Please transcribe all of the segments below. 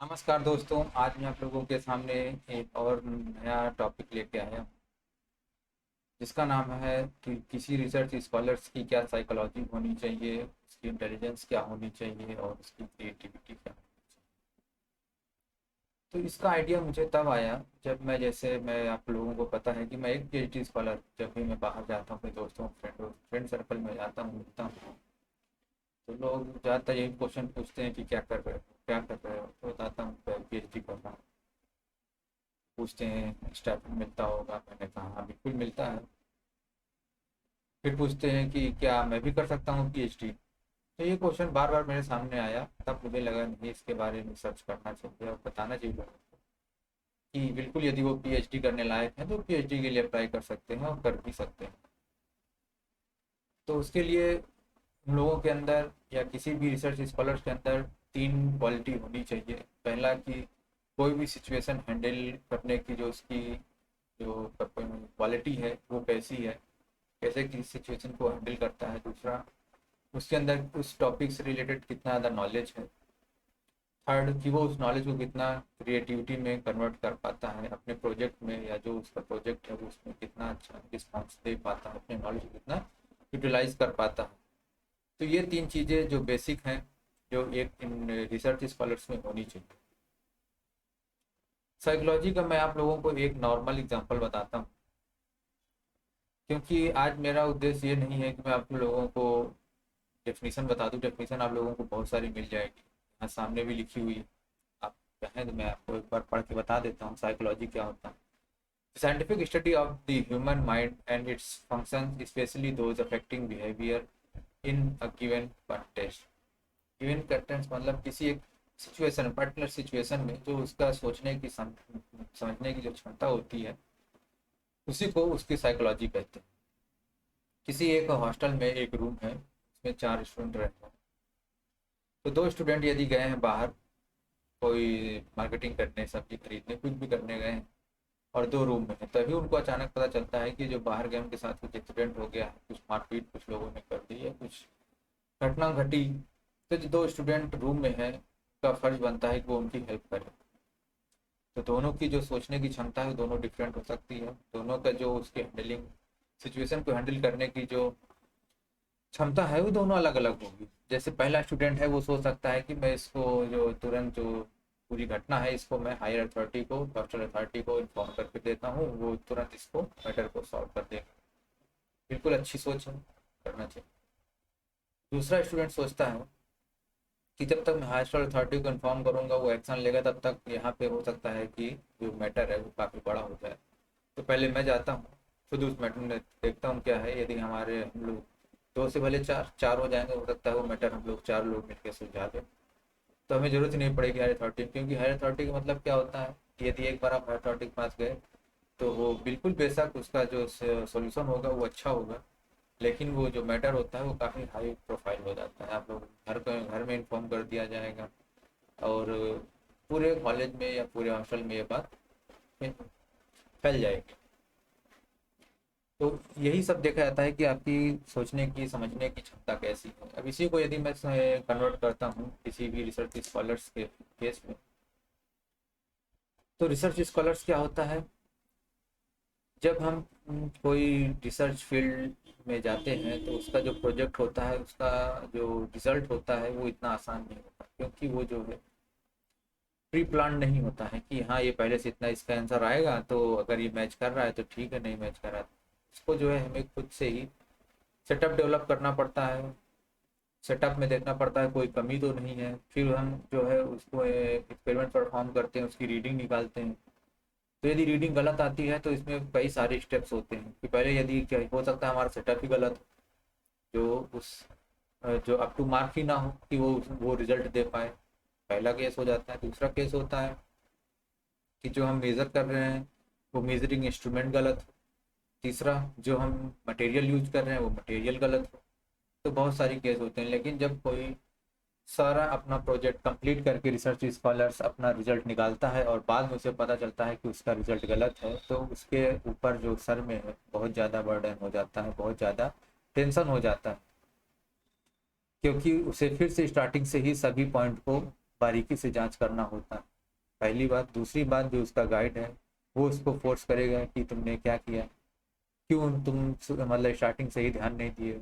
नमस्कार दोस्तों, आज मैं आप लोगों के सामने एक और नया टॉपिक लेके आया हूँ, जिसका नाम है कि किसी रिसर्च स्कॉलर्स की क्या साइकोलॉजी होनी चाहिए, उसकी इंटेलिजेंस क्या होनी चाहिए और उसकी क्रिएटिविटी क्या होनी चाहिए। तो इसका आइडिया मुझे तब आया जब मैं आप लोगों को पता है कि मैं एक पीएचडी स्कॉलर, जब भी मैं बाहर जाता हूँ अपने दोस्तों फ्रेंड सर्कल में जाता हूँ मिलता हूँ, तो लोग ज़्यादातर यही क्वेश्चन पूछते हैं कि क्या कर रहे हो, क्या कर रहे हो। तो बताता हूँ पीएचडी कर रहा हूँ। पूछते हैं स्टाइपेंड मिलता होगा, मैंने कहा हाँ बिल्कुल मिलता है। फिर पूछते हैं कि क्या मैं भी कर सकता हूँ पीएचडी। तो ये क्वेश्चन बार बार मेरे सामने आया, तब मुझे लगा नहीं, इसके बारे में सर्च करना चाहिए और बताना चाहिए लोगों को कि बिल्कुल यदि वो पीएचडी करने लायक हैं तो पीएचडी के लिए अप्लाई कर सकते हैं और कर भी सकते हैं। तो उसके लिए हम लोगों के अंदर या किसी भी रिसर्च स्कॉलर्स के अंदर तीन क्वालिटी होनी चाहिए। पहला कि कोई भी सिचुएशन हैंडल करने की जो उसकी जो क्वालिटी है वो कैसी है, कैसे किसी सिचुएशन को हैंडल करता है। दूसरा, उसके अंदर उस टॉपिक से रिलेटेड कितना ज़्यादा नॉलेज है। थर्ड, कि वो उस नॉलेज को कितना क्रिएटिविटी में कन्वर्ट कर पाता है अपने प्रोजेक्ट में, या जो उसका प्रोजेक्ट है वो उसमें कितना अच्छा रिस्पॉन्स दे पाता है, अपने नॉलेज को कितना यूटिलाइज कर पाता है। तो ये तीन चीज़ें जो बेसिक हैं, जो एक इन रिसर्च स्कॉलर्स में होनी चाहिए। साइकोलॉजी का मैं आप लोगों को एक नॉर्मल एग्जांपल बताता हूँ, क्योंकि आज मेरा उद्देश्य ये नहीं है कि मैं आप लोगों को डेफिनेशन बता दूं। डेफिनेशन आप लोगों को बहुत सारी मिल जाएगी, यहाँ सामने भी लिखी हुई है। आप चाहें तो मैं आपको एक बार पढ़ के बता देता हूँ साइकोलॉजी क्या होता है। Scientific study of the human mind and its function, specially those affecting behaviour in a given context. Given context मतलब किसी एक सिचुएशन, पर्टिकुलर सिचुएशन में जो उसका सोचने की समझने की जो क्षमता होती है, उसी को उसकी साइकोलॉजी कहते हैं। किसी एक हॉस्टल में एक रूम है, उसमें 4 स्टूडेंट रहते हैं। तो 2 स्टूडेंट यदि गए हैं बाहर कोई मार्केटिंग करने, सब्जी खरीदने, कुछ भी करने गए हैं, और 2 रूम में हैं, तभी उनको अचानक पता चलता है कि जो बाहर गए उनके साथ कुछ एक्सीडेंट हो गया है, कुछ मारपीट कुछ लोगों ने कर दी है, कुछ घटना घटी। तो जो 2 स्टूडेंट रूम में हैं, उनका फर्ज बनता है कि वो उनकी हेल्प करें। तो दोनों की जो सोचने की क्षमता है दोनों डिफरेंट हो सकती है। दोनों का जो उसके हैंडलिंग, सिचुएशन को हैंडल करने की जो क्षमता है वो दोनों अलग अलग होगी। जैसे पहला स्टूडेंट है वो सोच सकता है कि मैं इसको जो तुरंत जो पूरी घटना है इसको मैं हायर अथॉरिटी को, डॉक्टर अथॉरिटी को इन्फॉर्म करके देता हूँ, वो तुरंत इसको मैटर को सॉल्व कर देगा। बिल्कुल अच्छी सोच है, करना चाहिए। दूसरा स्टूडेंट सोचता है कि जब तक मैं हायर अथॉरिटी को इन्फॉर्म करूंगा वो एक्शन लेगा, तब तक यहाँ पे हो सकता है कि जो मैटर है वो काफ़ी बड़ा हो जाए। तो पहले मैं जाता हूँ, खुद उस मैटर में देखता हूँ क्या है। यदि हमारे हम लोग 2 से भले 4 हो जाएंगे, हो सकता है वो मैटर हम लोग 4 लोग मिलकर सुलझा दें। तो हमें ज़रूरत ही नहीं पड़ेगी हायर अथॉरिटी, क्योंकि हायर अथॉरिटी का मतलब क्या होता है कि यदि एक बार आप हायर अथॉरिटी के पास गए तो वो बिल्कुल बेशक उसका जो सॉल्यूशन होगा वो अच्छा होगा, लेकिन वो जो मैटर होता है वो काफ़ी हाई प्रोफाइल हो जाता है। आप लोग घर में इन्फॉर्म कर दिया जाएगा, और पूरे कॉलेज में या पूरे हॉस्टल में ये बात फैल जाएगी। तो यही सब देखा जाता है कि आपकी सोचने की, समझने की क्षमता कैसी है। अब इसी को यदि मैं कन्वर्ट करता हूँ किसी भी रिसर्च स्कॉलर्स के केस में, तो रिसर्च स्कॉलर्स क्या होता है, जब हम कोई रिसर्च फील्ड में जाते हैं तो उसका जो प्रोजेक्ट होता है, उसका जो रिजल्ट होता है वो इतना आसान नहीं होता, क्योंकि वो जो है प्री प्लान नहीं होता है कि हाँ ये पहले से इतना इसका आंसर आएगा, तो अगर ये मैच कर रहा है तो ठीक है, नहीं मैच कर रहा है इसको जो है हमें खुद से ही सेटअप डेवलप करना पड़ता है। सेटअप में देखना पड़ता है कोई कमी तो नहीं है, फिर हम जो है उसको एक्सपेरिमेंट परफॉर्म करते हैं, उसकी रीडिंग निकालते हैं। तो यदि रीडिंग गलत आती है तो इसमें कई सारे स्टेप्स होते हैं कि पहले यदि क्या हो सकता है हमारा सेटअप ही गलत हो, जो उस जो अप टू मार्क ही ना हो कि वो रिजल्ट दे पाए। पहला केस हो जाता है। दूसरा केस होता है कि जो हम मेज़र कर रहे हैं वो मेजरिंग इंस्ट्रूमेंट गलत हो। तीसरा, जो हम मटेरियल यूज कर रहे हैं वो मटेरियल गलत हो। तो बहुत सारी केस होते हैं, लेकिन जब कोई सारा अपना प्रोजेक्ट कंप्लीट करके रिसर्च स्कॉलर्स अपना रिजल्ट निकालता है और बाद में उसे पता चलता है कि उसका रिजल्ट गलत है, तो उसके ऊपर जो सर में है बहुत ज़्यादा बर्डन हो जाता है, बहुत ज़्यादा टेंशन हो जाता है, क्योंकि उसे फिर से स्टार्टिंग से ही सभी पॉइंट को बारीकी से जांच करना होता है। पहली बात। दूसरी बात, जो उसका गाइड है वो उसको फोर्स करेगा कि तुमने क्या किया, क्यों तुम मतलब स्टार्टिंग से ही ध्यान नहीं दिए।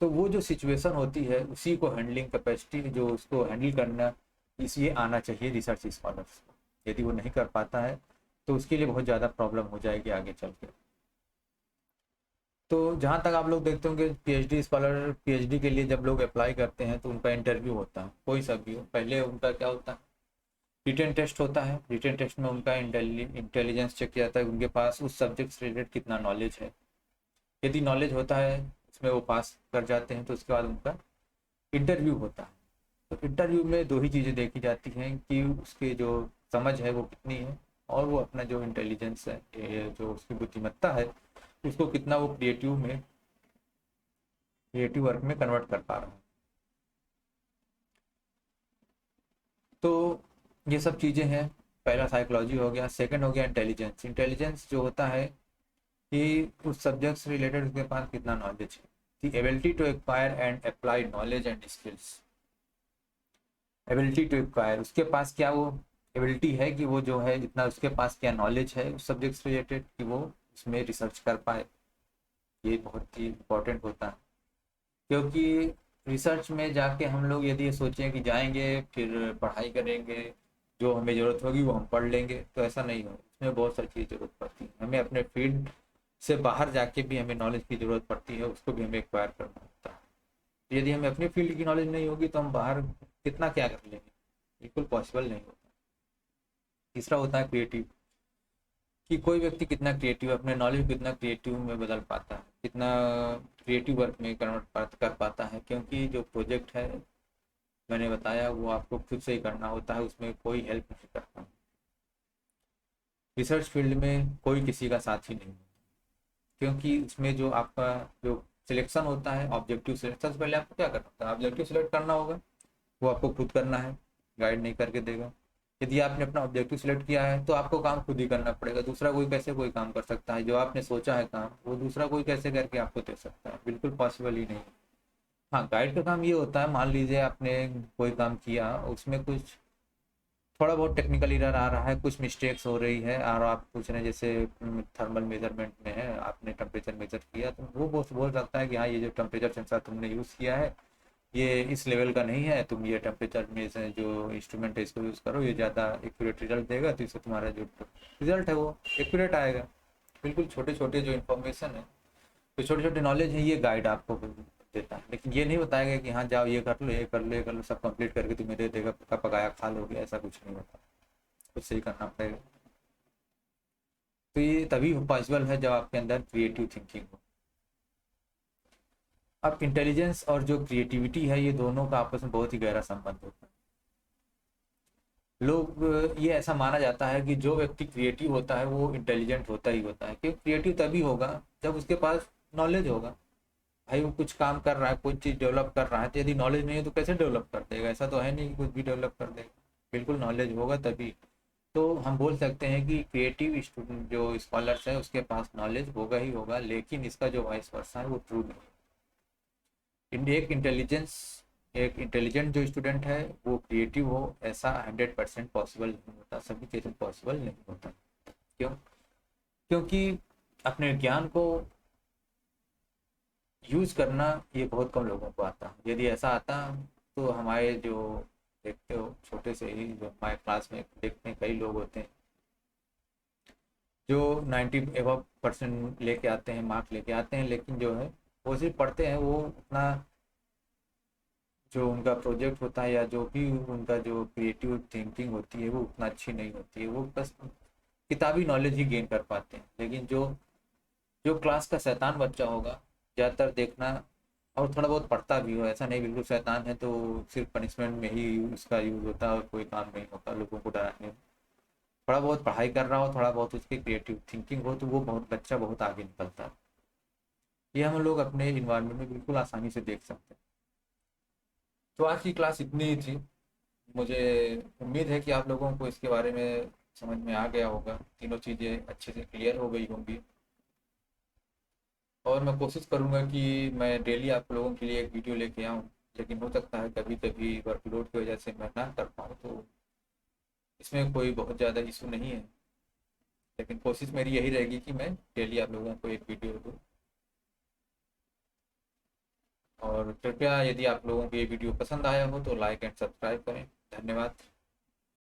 तो वो जो सिचुएशन होती है उसी को हैंडलिंग कैपेसिटी, जो उसको हैंडल करना, इस ये आना चाहिए रिसर्च स्कॉलर्स को। यदि वो नहीं कर पाता है तो उसके लिए बहुत ज़्यादा प्रॉब्लम हो जाएगी आगे चल के। तो जहाँ तक आप लोग देखते होंगे, पीएचडी स्कॉलर, पीएचडी के लिए जब लोग अप्लाई करते हैं तो उनका इंटरव्यू होता है, कोई सा भी हो। पहले उनका क्या होता है, रिटन टेस्ट होता है। रिटन टेस्ट में उनका इंटेलिजेंस चेक किया जाता है, उनके पास उस सब्जेक्ट से रिलेटेड कितना नॉलेज है। यदि नॉलेज होता है उसमें वो पास कर जाते हैं तो उसके बाद उनका इंटरव्यू होता है। तो इंटरव्यू में दो ही चीज़ें देखी जाती हैं कि उसके जो समझ है वो कितनी है, और वो अपना जो इंटेलिजेंस है, जो उसकी बुद्धिमत्ता है, उसको कितना वो क्रिएटिव वर्क में कन्वर्ट कर पा रहा है। तो ये सब चीज़ें हैं। पहला साइकोलॉजी हो गया, सेकंड हो गया इंटेलिजेंस। इंटेलिजेंस जो होता है कि उस सब्जेक्ट से रिलेटेड उसके पास कितना नॉलेज है, the ability to acquire and apply knowledge and skills. Ability to acquire, उसके पास क्या वो एबिलिटी है कि वो जो है जितना उसके पास क्या नॉलेज है उस सब्जेक्ट से रिलेटेड, कि वो उसमें रिसर्च कर पाए। ये बहुत ही इम्पोर्टेंट होता है, क्योंकि रिसर्च में जाके हम लोग यदि ये सोचें कि जाएंगे फिर पढ़ाई करेंगे, जो हमें ज़रूरत होगी वो हम पढ़ लेंगे, तो ऐसा नहीं हो। इसमें बहुत सारी चीज़ ज़रूरत पड़ती है, हमें अपने फील्ड से बाहर जाके भी हमें नॉलेज की ज़रूरत पड़ती है, उसको भी हमें एक्वायर करना होता है। यदि हमें अपनी फील्ड की नॉलेज नहीं होगी तो हम बाहर कितना क्या कर लेंगे, बिल्कुल पॉसिबल नहीं होता। तीसरा होता है क्रिएटिव, कि कोई व्यक्ति कितना क्रिएटिव, अपने नॉलेज को कितना क्रिएटिव में बदल पाता है, कितना क्रिएटिव वर्क में कन्वर्ट कर पाता है। क्योंकि जो प्रोजेक्ट है मैंने बताया वो आपको खुद से ही करना होता है, उसमें कोई हेल्प नहीं करता। रिसर्च फील्ड में कोई किसी का साथी नहीं, क्योंकि उसमें जो आपका जो सिलेक्शन होता है, ऑब्जेक्टिव सिलेक्शन, सबसे पहले आपको क्या करना होता है, ऑब्जेक्टिव सिलेक्ट करना होगा। वो आपको खुद करना है, गाइड नहीं करके देगा। यदि आपने अपना ऑब्जेक्टिव सिलेक्ट किया है तो आपको काम खुद ही करना पड़ेगा। दूसरा कोई कैसे कोई काम कर सकता है, जो आपने सोचा है काम वो दूसरा कोई कैसे करके आपको दे सकता है, बिल्कुल पॉसिबल ही नहीं। हाँ, गाइड का काम ये होता है, मान लीजिए आपने कोई काम किया, उसमें कुछ थोड़ा बहुत टेक्निकल एरर आ रहा है, कुछ मिस्टेक्स हो रही है, और आप पूछ रहे हैं जैसे थर्मल मेजरमेंट में है, आपने टेम्परेचर मेजर किया तो वो बोल सकता है कि हाँ ये जो टेम्परेचर सेंसर तुमने यूज़ किया है ये इस लेवल का नहीं है, तुम ये टेम्परेचर में से जो इंस्ट्रूमेंट है इसको यूज़ करो, ये ज़्यादा एक्यूरेट रिजल्ट देगा, तो इससे तुम्हारा जो रिजल्ट है वो एक्यूरेट आएगा। बिल्कुल छोटे छोटे जो इन्फॉर्मेशन है, तो छोटे छोटे नॉलेज है, ये गाइड आपको देता है। लेकिन ये नहीं बताएगा कि हाँ जाओ ये कर लो ये कर लो ये कर लो, सब कंप्लीट करके तुम्हें दे देगा, पका पकाया खा लोगे, ऐसा कुछ नहीं होता, खुद से ही करना पड़ेगा। तो ये तभी पॉसिबल है जब आपके अंदर क्रिएटिव थिंकिंग हो। अब इंटेलिजेंस और जो क्रिएटिविटी है, ये दोनों का आपस में बहुत ही गहरा संबंध होता है। लोग ये ऐसा माना जाता है कि जो व्यक्ति क्रिएटिव होता है वो इंटेलिजेंट होता ही होता है, क्योंकि क्रिएटिव तभी होगा जब उसके पास नॉलेज होगा। भाई वो कुछ काम कर रहा है, कुछ चीज़ डेवलप कर रहा है, तो यदि नॉलेज नहीं है तो कैसे डेवलप कर देगा, ऐसा तो है नहीं कि कुछ भी डेवलप कर देगा। बिल्कुल नॉलेज होगा तभी। तो हम बोल सकते हैं कि क्रिएटिव स्टूडेंट जो स्कॉलर्स है उसके पास नॉलेज होगा ही होगा, लेकिन इसका जो वाइस वर्सा है वो ट्रू नहीं है। एक इंटेलिजेंस, एक इंटेलिजेंट जो स्टूडेंट है वो क्रिएटिव हो, ऐसा 100% पॉसिबल नहीं होता, सभी केसेस पॉसिबल नहीं होता। क्यों? क्योंकि अपने ज्ञान को यूज करना ये बहुत कम लोगों को आता है। यदि ऐसा आता तो हमारे जो देखते हो छोटे से ही, जो हमारे क्लास में देखते हैं कई लोग होते हैं जो 90 एबव % लेके आते हैं, मार्क्स लेके आते हैं, लेकिन जो है वो सिर्फ पढ़ते हैं, वो उतना जो उनका प्रोजेक्ट होता है या जो भी उनका जो क्रिएटिव थिंकिंग होती है वो उतना अच्छी नहीं होती है, वो बस किताबी नॉलेज ही गेन कर पाते हैं। लेकिन जो जो क्लास का शैतान बच्चा होगा, ज़्यादातर देखना, और थोड़ा बहुत पढ़ता भी हो, ऐसा नहीं बिल्कुल शैतान है तो सिर्फ पनिशमेंट में ही उसका यूज़ होता है और कोई काम नहीं होता लोगों को डराने में। थोड़ा बहुत पढ़ाई कर रहा हो, थोड़ा बहुत उसकी क्रिएटिव थिंकिंग हो, तो वो बहुत बच्चा बहुत आगे निकलता है। ये हम लोग अपने इन्वायरमेंट में बिल्कुल आसानी से देख सकते हैं। तो आज की क्लास इतनी ही थी। मुझे उम्मीद है कि आप लोगों को इसके बारे में समझ में आ गया होगा, तीनों चीज़ें अच्छे से क्लियर हो गई होंगी। और मैं कोशिश करूँगा कि मैं डेली आप लोगों के लिए एक वीडियो लेके आऊँ, लेकिन हो सकता है कभी कभी वर्कलोड की वजह से मैं ना कर पाऊँ। तो इसमें कोई बहुत ज़्यादा इशू नहीं है, लेकिन कोशिश मेरी यही रहेगी कि मैं डेली आप लोगों को एक वीडियो दूँ। और कृपया यदि आप लोगों को ये वीडियो पसंद आया हो तो लाइक एंड सब्सक्राइब करें। धन्यवाद।